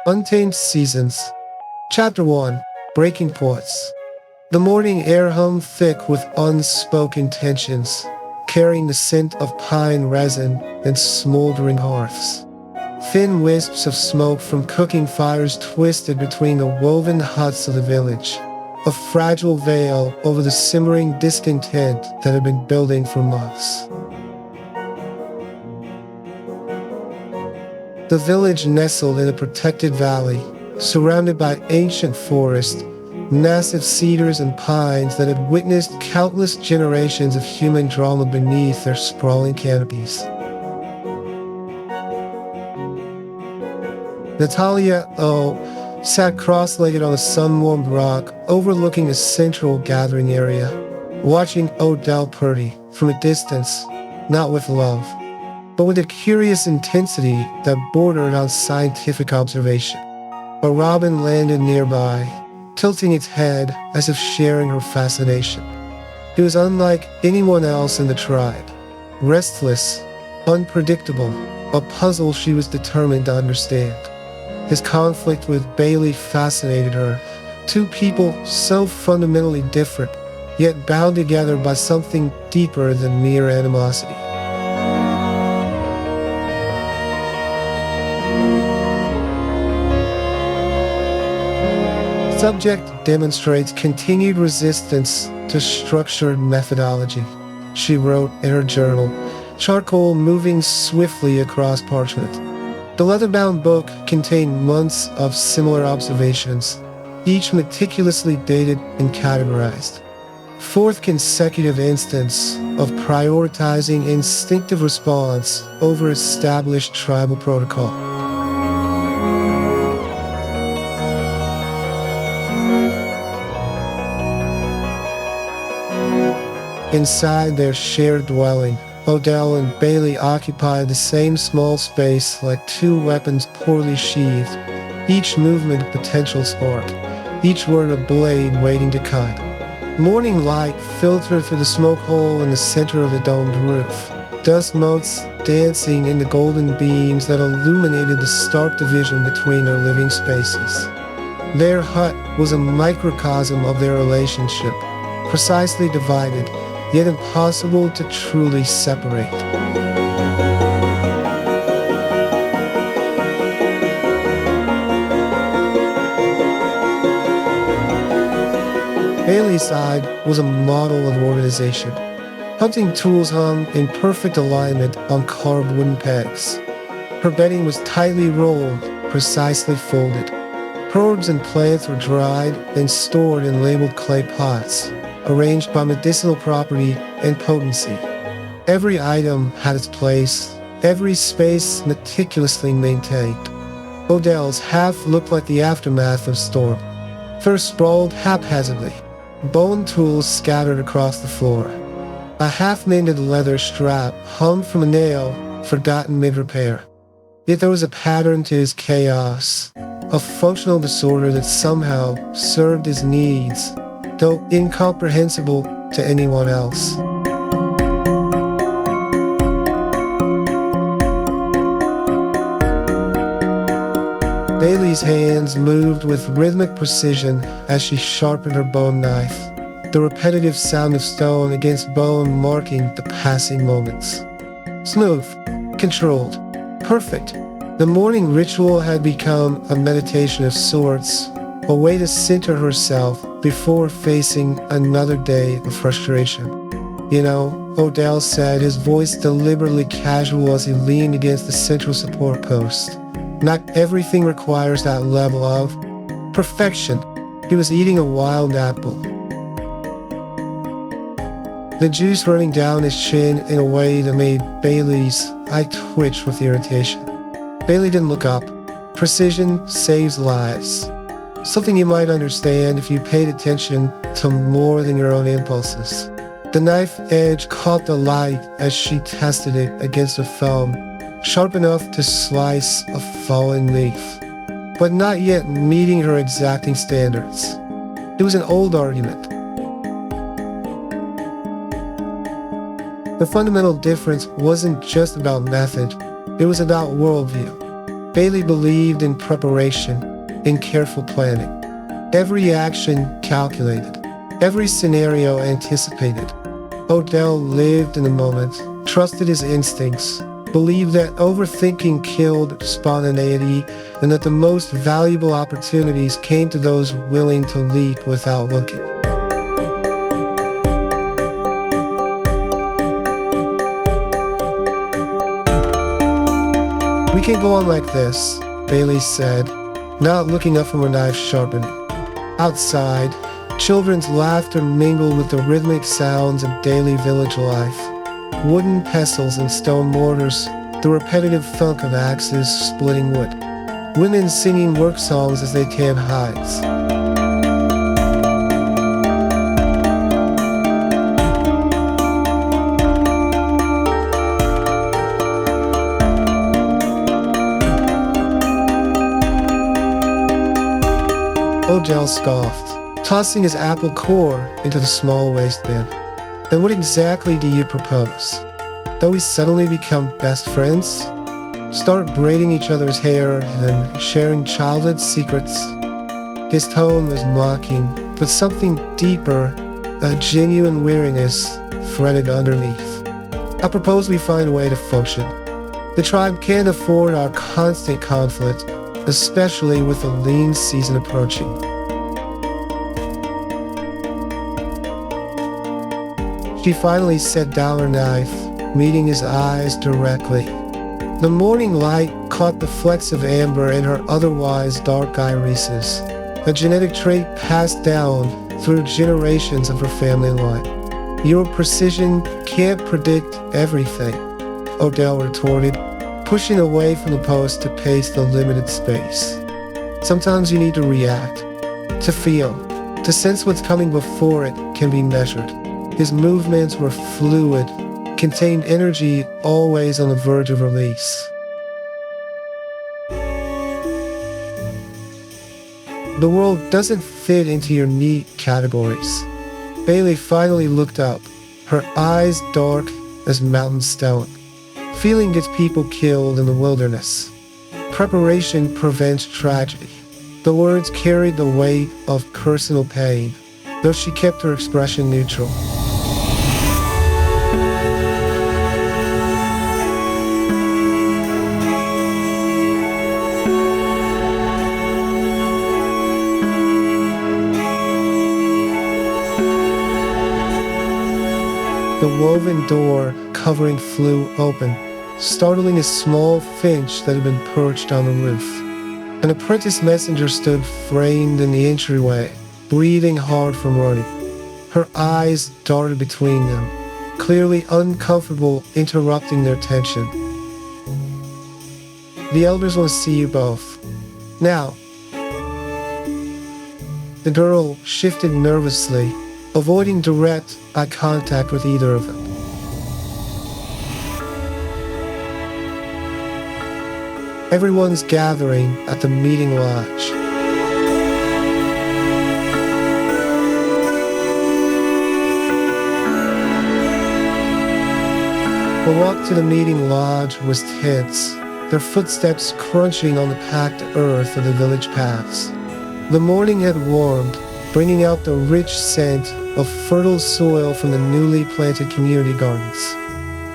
Untamed Seasons. Chapter 1. Breaking Points. The morning air hummed thick with unspoken tensions, carrying the scent of pine resin and smoldering hearths. Thin wisps of smoke from cooking fires twisted between the woven huts of the village, a fragile veil over the simmering discontent that had been building for months. The village nestled in a protected valley, surrounded by ancient forest, massive cedars and pines that had witnessed countless generations of human drama beneath their sprawling canopies. Natalia sat cross-legged on a sun-warmed rock overlooking a central gathering area, watching Odell Purdy from a distance, not with love, but with a curious intensity that bordered on scientific observation. A robin landed nearby, tilting its head as if sharing her fascination. It was unlike anyone else in the tribe. Restless, unpredictable, a puzzle she was determined to understand. His conflict with Bailey fascinated her. Two people so fundamentally different, yet bound together by something deeper than mere animosity. Subject demonstrates continued resistance to structured methodology, she wrote in her journal, charcoal moving swiftly across parchment. The leather-bound book contained months of similar observations, each meticulously dated and categorized. Fourth consecutive instance of prioritizing instinctive response over established tribal protocol. Inside their shared dwelling, Odell and Bailey occupied the same small space like two weapons poorly sheathed, each movement a potential spark, each word a blade waiting to cut. Morning light filtered through the smoke hole in the center of the domed roof, dust motes dancing in the golden beams that illuminated the stark division between their living spaces. Their hut was a microcosm of their relationship, precisely divided, yet impossible to truly separate. Bailey's side was a model of organization. Hunting tools hung in perfect alignment on carved wooden pegs. Her bedding was tightly rolled, precisely folded. Herbs and plants were dried and stored in labeled clay pots, arranged by medicinal property and potency. Every item had its place, every space meticulously maintained. Odell's half looked like the aftermath of storm. Fur sprawled haphazardly, bone tools scattered across the floor. A half-mended leather strap hung from a nail, forgotten mid-repair. Yet there was a pattern to his chaos, a functional disorder that somehow served his needs, though incomprehensible to anyone else. Bailey's hands moved with rhythmic precision as she sharpened her bone knife, the repetitive sound of stone against bone marking the passing moments. Smooth, controlled, perfect. The morning ritual had become a meditation of sorts, a way to center herself before facing another day of frustration. You know, Odell said, his voice deliberately casual as he leaned against the central support post. Not everything requires that level of perfection. He was eating a wild apple, the juice running down his chin in a way that made Bailey's eye twitch with irritation. Bailey didn't look up. Precision saves lives. Something you might understand if you paid attention to more than your own impulses. The knife edge caught the light as she tested it against the foam, sharp enough to slice a fallen leaf, but not yet meeting her exacting standards. It was an old argument. The fundamental difference wasn't just about method, it was about worldview. Bailey believed in preparation, in careful planning. Every action calculated, every scenario anticipated. Odell lived in the moment, trusted his instincts, believed that overthinking killed spontaneity, and that the most valuable opportunities came to those willing to leap without looking. "We can go on like this," Bailey said, not looking up from her knife sharpening. Outside, children's laughter mingled with the rhythmic sounds of daily village life. Wooden pestles and stone mortars, the repetitive thunk of axes splitting wood. Women singing work songs as they tan hides. Odell scoffed, tossing his apple core into the small waste bin. "Then what exactly do you propose? That we suddenly become best friends? Start braiding each other's hair and sharing childhood secrets?" His tone was mocking, but something deeper, a genuine weariness, threaded underneath. "I propose we find a way to function. The tribe can't afford our constant conflict, especially with the lean season approaching." She finally set down her knife, meeting his eyes directly. The morning light caught the flecks of amber in her otherwise dark irises, a genetic trait passed down through generations of her family line. "Your precision can't predict everything," Odell retorted, pushing away from the post to pace the limited space. "Sometimes you need to react, to feel, to sense what's coming before it can be measured." His movements were fluid, contained energy always on the verge of release. "The world doesn't fit into your neat categories." Bailey finally looked up, her eyes dark as mountain stone. "Feeling gets people killed in the wilderness. Preparation prevents tragedy." The words carried the weight of personal pain, though she kept her expression neutral. The woven door covering flew open, startling a small finch that had been perched on the roof. An apprentice messenger stood framed in the entryway, breathing hard from running. Her eyes darted between them, clearly uncomfortable, interrupting their tension. "The elders want to see you both. Now." The girl shifted nervously, avoiding direct eye contact with either of them. Everyone's gathering at the meeting lodge. The walk to the meeting lodge was tense, their footsteps crunching on the packed earth of the village paths. The morning had warmed, bringing out the rich scent of fertile soil from the newly planted community gardens.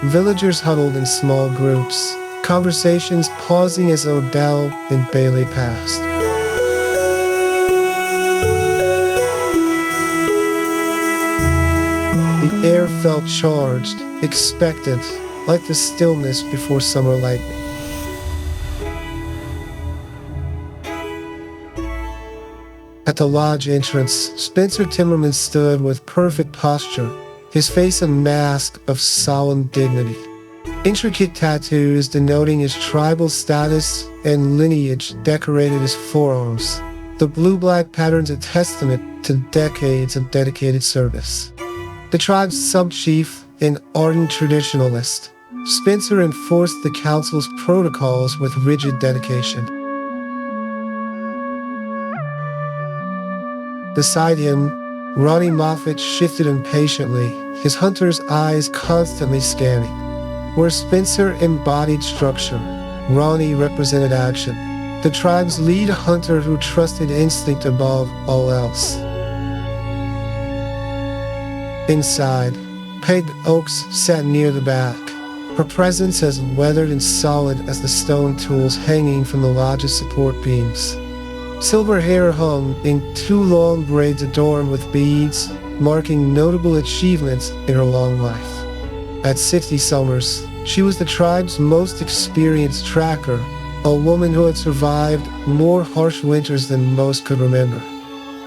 Villagers huddled in small groups, conversations pausing as Odell and Bailey passed. The air felt charged, expectant, like the stillness before summer lightning. At the lodge entrance, Spencer Timmerman stood with perfect posture, his face a mask of solemn dignity. Intricate tattoos denoting his tribal status and lineage decorated his forearms, the blue-black patterns a testament to decades of dedicated service. The tribe's sub-chief, an ardent traditionalist, Spencer enforced the council's protocols with rigid dedication. Beside him, Ronnie Moffat shifted impatiently, his hunter's eyes constantly scanning. Where Spencer embodied structure, Ronnie represented action, the tribe's lead hunter who trusted instinct above all else. Inside, Peg Oaks sat near the back, her presence as weathered and solid as the stone tools hanging from the lodge's support beams. Silver hair hung in 2 long braids adorned with beads, marking notable achievements in her long life. At 60 summers, she was the tribe's most experienced tracker, a woman who had survived more harsh winters than most could remember.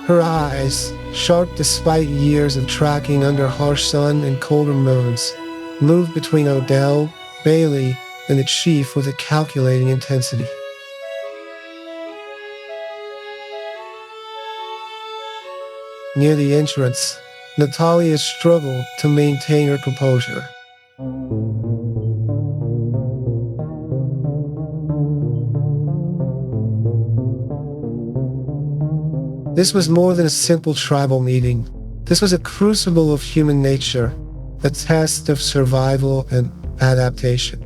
Her eyes, sharp despite years of tracking under harsh sun and colder moons, moved between Odell, Bailey, and the chief with a calculating intensity. Near the entrance, Natalia struggled to maintain her composure. This was more than a simple tribal meeting. This was a crucible of human nature, a test of survival and adaptation.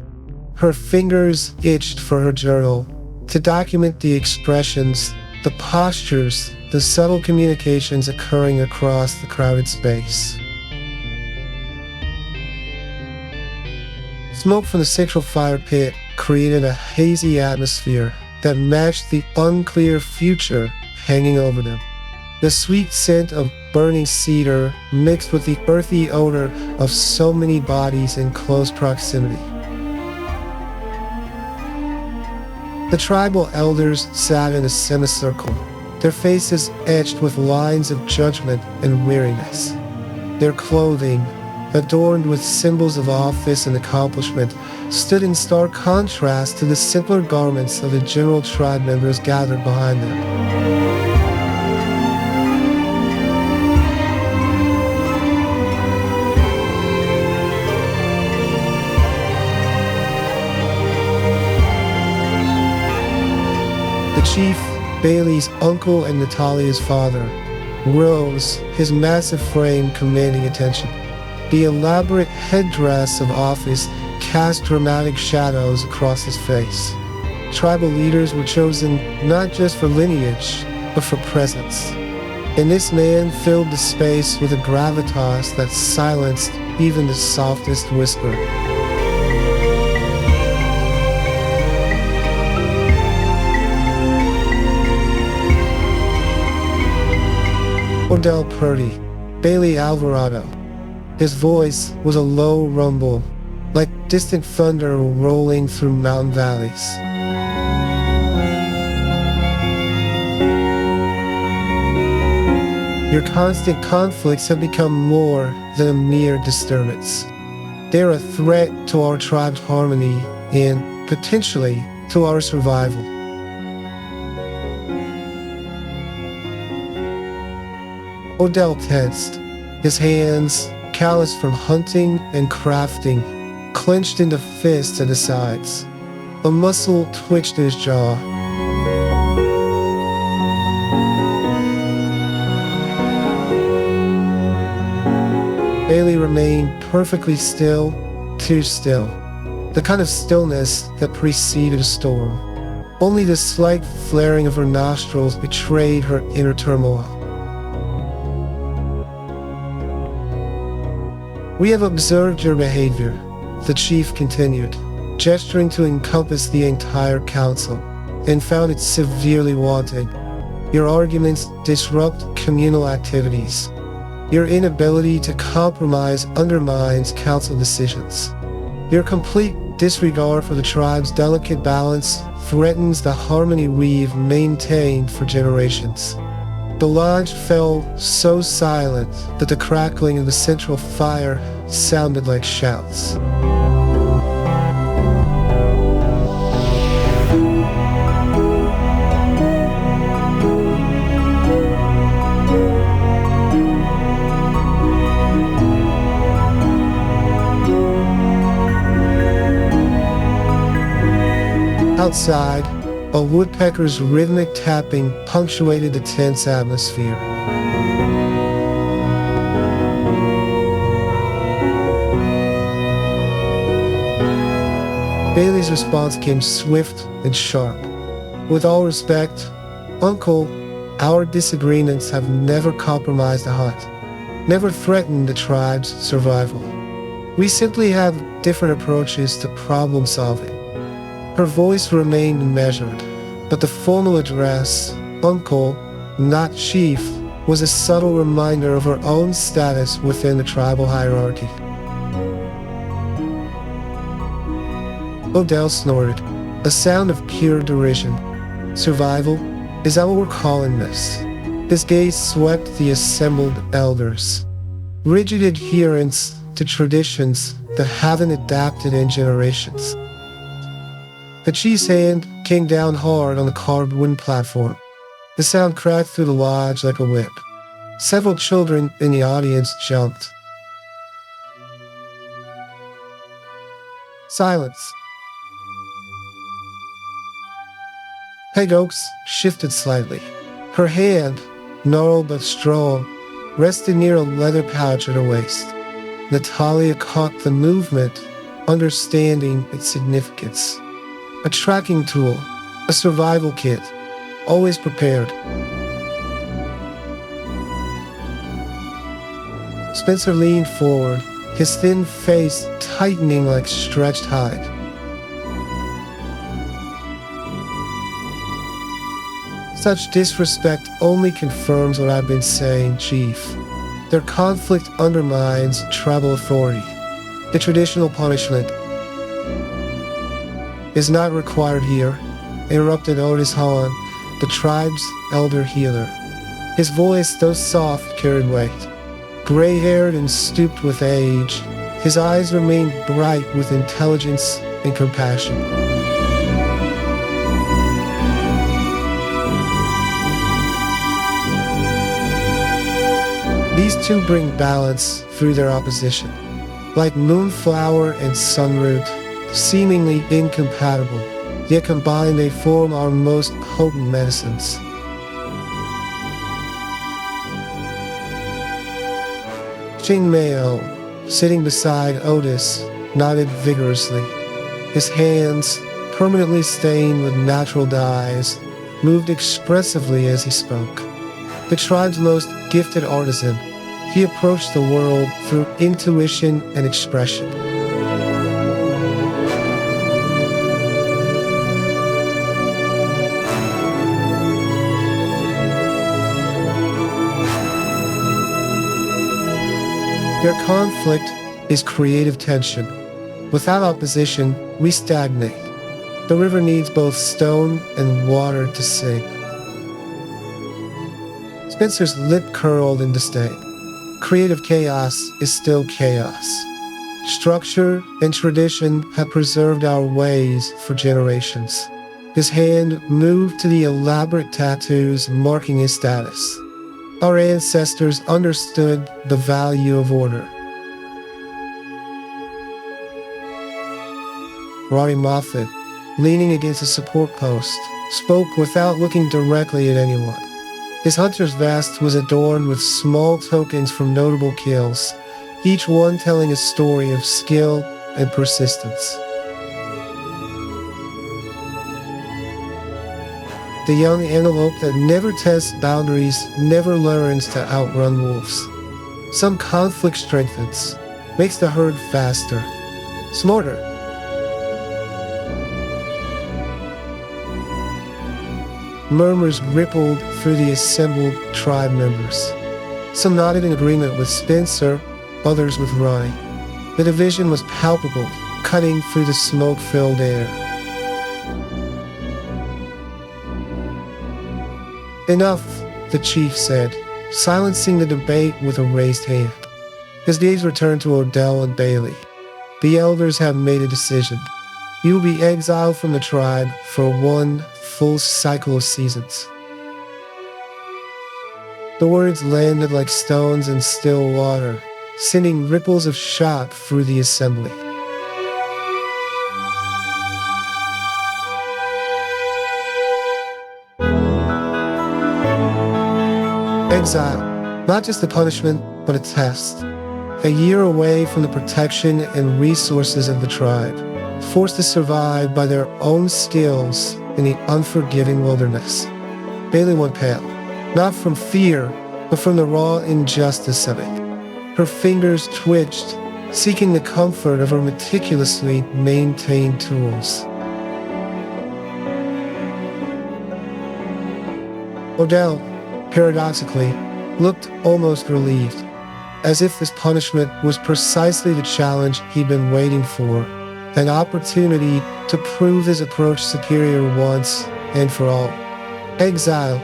Her fingers itched for her journal to document the expressions, the postures, the subtle communications occurring across the crowded space. Smoke from the central fire pit created a hazy atmosphere that matched the unclear future hanging over them. The sweet scent of burning cedar mixed with the earthy odor of so many bodies in close proximity. The tribal elders sat in a semicircle, their faces etched with lines of judgment and weariness. Their clothing, adorned with symbols of office and accomplishment, stood in stark contrast to the simpler garments of the general tribe members gathered behind them. The chief, Bailey's uncle and Natalia's father, rose, his massive frame commanding attention. The elaborate headdress of office cast dramatic shadows across his face. Tribal leaders were chosen not just for lineage, but for presence. And this man filled the space with a gravitas that silenced even the softest whisper. Odell Purdy, Bailey Alvarado. His voice was a low rumble, like distant thunder rolling through mountain valleys. Your constant conflicts have become more than a mere disturbance. They're a threat to our tribe's harmony and, potentially, to our survival. Odell tensed, his hands, calloused from hunting and crafting, clenched into fists at his sides. A muscle twitched in his jaw. Bailey remained perfectly still, too still. The kind of stillness that preceded a storm. Only the slight flaring of her nostrils betrayed her inner turmoil. "We have observed your behavior," the chief continued, gesturing to encompass the entire council, "and found it severely wanting. Your arguments disrupt communal activities. Your inability to compromise undermines council decisions. Your complete disregard for the tribe's delicate balance threatens the harmony we've maintained for generations." The lodge fell so silent that the crackling of the central fire sounded like shouts. Outside, a woodpecker's rhythmic tapping punctuated the tense atmosphere. Bailey's response came swift and sharp. With all respect, Uncle, our disagreements have never compromised the hunt, never threatened the tribe's survival. We simply have different approaches to problem solving. Her voice remained measured, but the formal address, Uncle, not Chief, was a subtle reminder of her own status within the tribal hierarchy. Odell snorted, a sound of pure derision. Survival? Is that what we're calling this? His gaze swept the assembled elders. Rigid adherence to traditions that haven't adapted in generations. The chief's hand came down hard on the carved wooden platform. The sound cracked through the lodge like a whip. Several children in the audience jumped. Silence. Peg Oaks shifted slightly. Her hand, gnarled but strong, rested near a leather pouch at her waist. Natalia caught the movement, understanding its significance. A tracking tool, a survival kit, always prepared. Spencer leaned forward, his thin face tightening like stretched hide. Such disrespect only confirms what I've been saying, Chief. Their conflict undermines tribal authority. The traditional punishment is not required here, interrupted Otis Hahn, the tribe's elder healer. His voice, though soft, carried weight. Gray-haired and stooped with age, his eyes remained bright with intelligence and compassion. These two bring balance through their opposition. Like moonflower and sunroot, seemingly incompatible, yet combined they form our most potent medicines. Ching Meo, sitting beside Otis, nodded vigorously. His hands, permanently stained with natural dyes, moved expressively as he spoke. The tribe's most gifted artisan, he approached the world through intuition and expression. Their conflict is creative tension. Without opposition, we stagnate. The river needs both stone and water to sing. Spencer's lip curled in disdain. Creative chaos is still chaos. Structure and tradition have preserved our ways for generations. His hand moved to the elaborate tattoos marking his status. Our ancestors understood the value of order. Ronnie Moffat, leaning against a support post, spoke without looking directly at anyone. His hunter's vest was adorned with small tokens from notable kills, each one telling a story of skill and persistence. The young antelope that never tests boundaries never learns to outrun wolves. Some conflict strengthens, makes the herd faster, smarter. Murmurs rippled through the assembled tribe members. Some nodded in agreement with Spencer, others with Ronnie. The division was palpable, cutting through the smoke-filled air. Enough, the chief said, silencing the debate with a raised hand. His gaze returned to Odell and Bailey. The elders have made a decision. You will be exiled from the tribe for one full cycle of seasons. The words landed like stones in still water, sending ripples of shock through the assembly. Exile, not just a punishment, but a test. A year away from the protection and resources of the tribe. forced to survive by their own skills in the unforgiving wilderness. Bailey went pale, not from fear, but from the raw injustice of it. Her fingers twitched, seeking the comfort of her meticulously maintained tools. Odell, paradoxically, looked almost relieved, as if this punishment was precisely the challenge he'd been waiting for, an opportunity to prove his approach superior once and for all. Exile.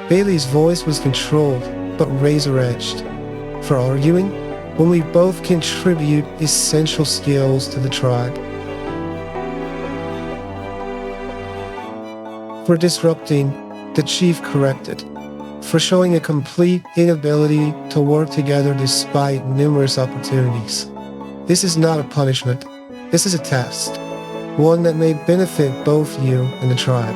Bailey's voice was controlled, but razor-edged. For arguing, when we both contribute essential skills to the tribe. For disrupting, the chief corrected. For showing a complete inability to work together despite numerous opportunities. This is not a punishment. This is a test. One that may benefit both you and the tribe.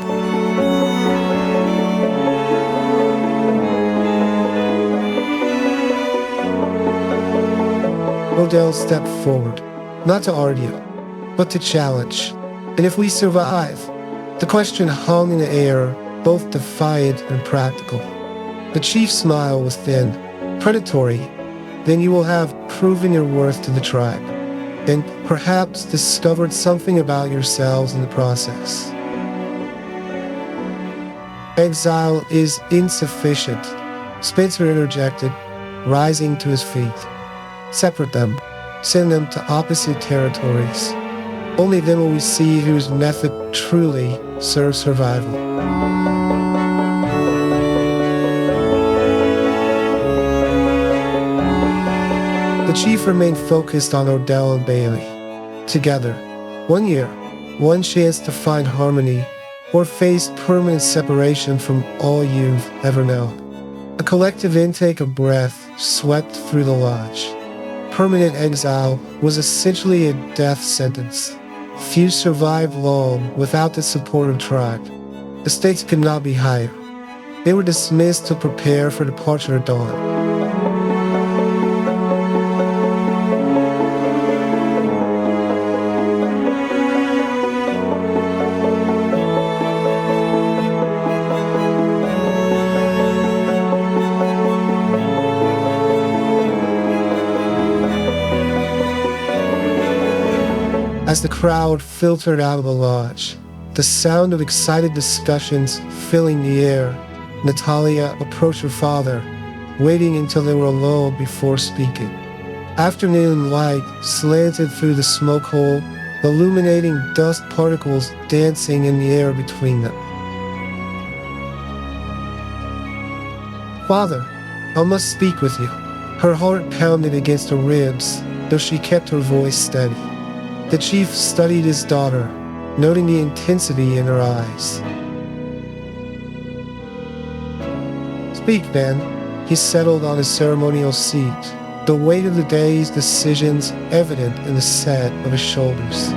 Odell stepped forward, not to argue, but to challenge. And if we survive, the question hung in the air, both defiant and practical. The chief's smile was thin, predatory. Then you will have proven your worth to the tribe, and perhaps discovered something about yourselves in the process. Exile is insufficient, Spencer interjected, rising to his feet. Separate them, send them to opposite territories. Only then will we see whose method truly serves survival. The chief remained focused on Odell and Bailey. Together, 1 year, one chance to find harmony, or face permanent separation from all you've ever known. A collective intake of breath swept through the lodge. Permanent exile was essentially a death sentence. Few survived long without the support of tribe. The stakes could not be higher. They were dismissed to prepare for departure at dawn. As the crowd filtered out of the lodge, the sound of excited discussions filling the air, Natalia approached her father, waiting until they were alone before speaking. Afternoon light slanted through the smoke hole, illuminating dust particles dancing in the air between them. "Father, I must speak with you." Her heart pounded against her ribs, though she kept her voice steady. The chief studied his daughter, noting the intensity in her eyes. "Speak, Ben." He settled on his ceremonial seat, the weight of the day's decisions evident in the set of his shoulders.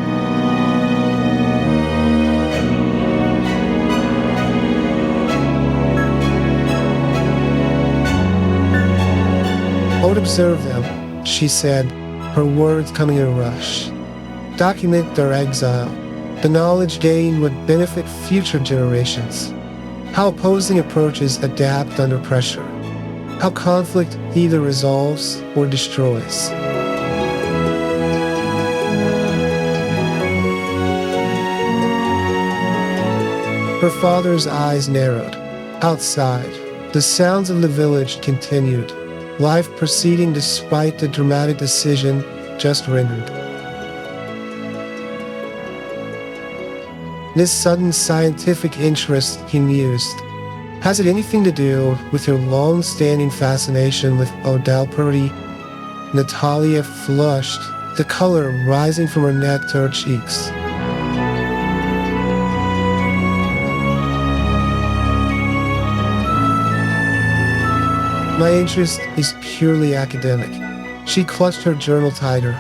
"I would observe them," she said, her words coming in a rush. "Document their exile. The knowledge gained would benefit future generations. How opposing approaches adapt under pressure. How conflict either resolves or destroys." Her father's eyes narrowed. Outside, the sounds of the village continued, life proceeding despite the dramatic decision just rendered. This sudden scientific interest, he mused, has it anything to do with your long-standing fascination with Odell Purdy? Natalia flushed, the color rising from her neck to her cheeks. "My interest is purely academic." She clutched her journal tighter.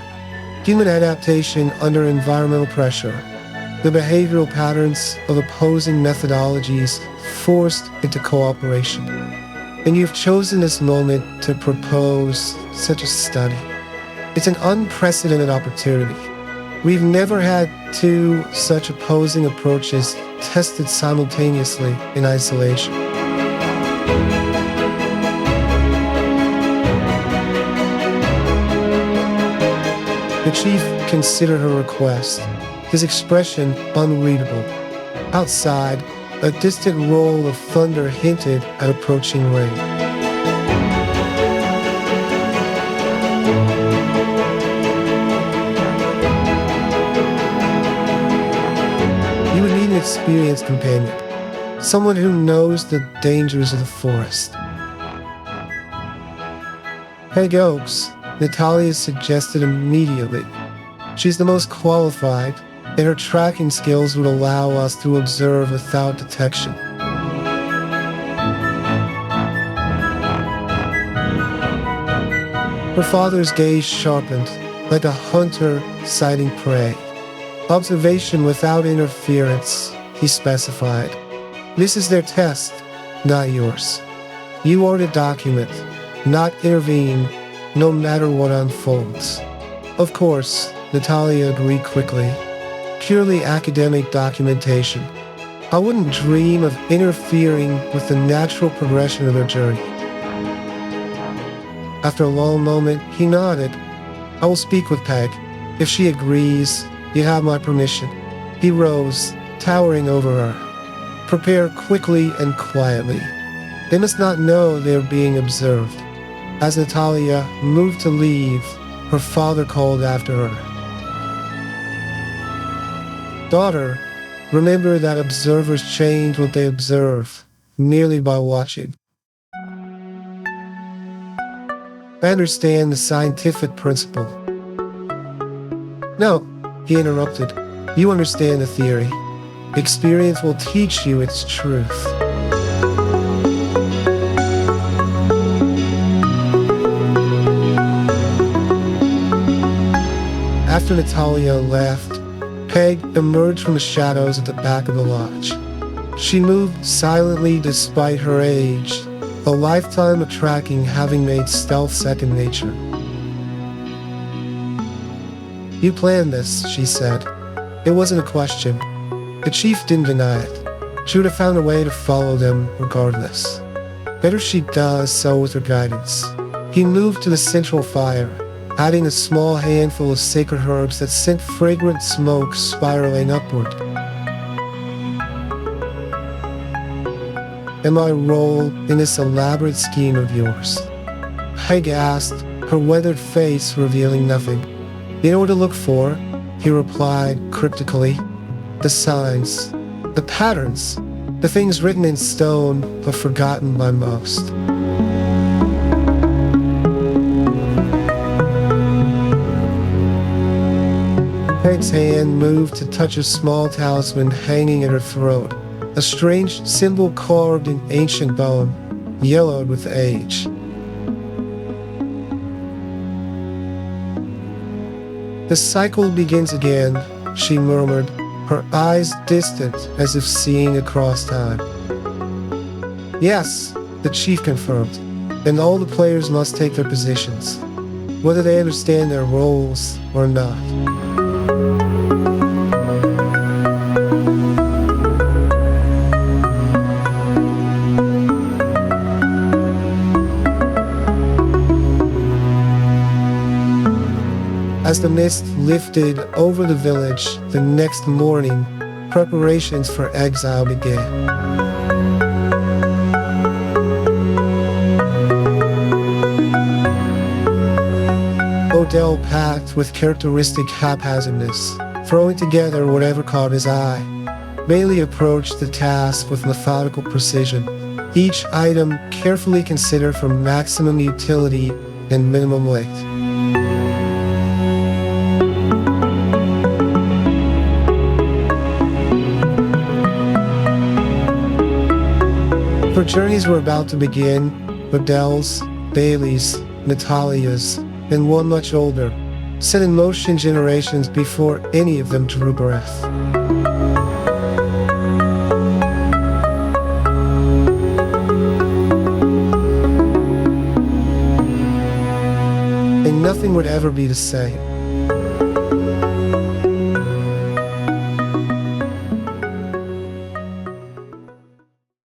Human adaptation under environmental pressure. The behavioral patterns of opposing methodologies forced into cooperation. And you've chosen this moment to propose such a study. It's an unprecedented opportunity. We've never had two such opposing approaches tested simultaneously in isolation. The chief considered her request, his expression unreadable. Outside, a distant roll of thunder hinted at approaching rain. You would need an experienced companion, someone who knows the dangers of the forest. Peg Oaks, Natalia suggested immediately. She's the most qualified, and her tracking skills would allow us to observe without detection. Her father's gaze sharpened, like a hunter sighting prey. Observation without interference, he specified. This is their test, not yours. You are to document, not intervene, no matter what unfolds. Of course, Natalia agreed quickly. Purely academic documentation. I wouldn't dream of interfering with the natural progression of their journey. After a long moment, he nodded. I will speak with Peg. If she agrees, you have my permission. He rose, towering over her. Prepare quickly and quietly. They must not know they are being observed. As Natalia moved to leave, her father called after her. Daughter, remember that observers change what they observe, merely by watching. I understand the scientific principle. No, he interrupted. You understand the theory. Experience will teach you its truth. After Natalia left, Peg emerged from the shadows at the back of the lodge. She moved silently despite her age, a lifetime of tracking having made stealth second nature. You planned this, she said. It wasn't a question. The chief didn't deny it. She would have found a way to follow them regardless. Better she does so with her guidance. He moved to the central fire, adding a small handful of sacred herbs that sent fragrant smoke spiraling upward. And my role in this elaborate scheme of yours? Peg asked, her weathered face revealing nothing. You know what to look for, he replied cryptically. The signs, the patterns, the things written in stone but forgotten by most. Peg's hand moved to touch a small talisman hanging at her throat, a strange symbol carved in ancient bone, yellowed with age. The cycle begins again, she murmured, her eyes distant as if seeing across time. Yes, the chief confirmed, and all the players must take their positions, whether they understand their roles or not. As the mist lifted over the village the next morning, preparations for exile began. Odell packed with characteristic haphazardness, throwing together whatever caught his eye. Bailey approached the task with methodical precision, each item carefully considered for maximum utility and minimum weight. Her journeys were about to begin, Odell's, Bailey's, Natalia's, and one much older, set in motion generations before any of them drew breath. And nothing would ever be the same.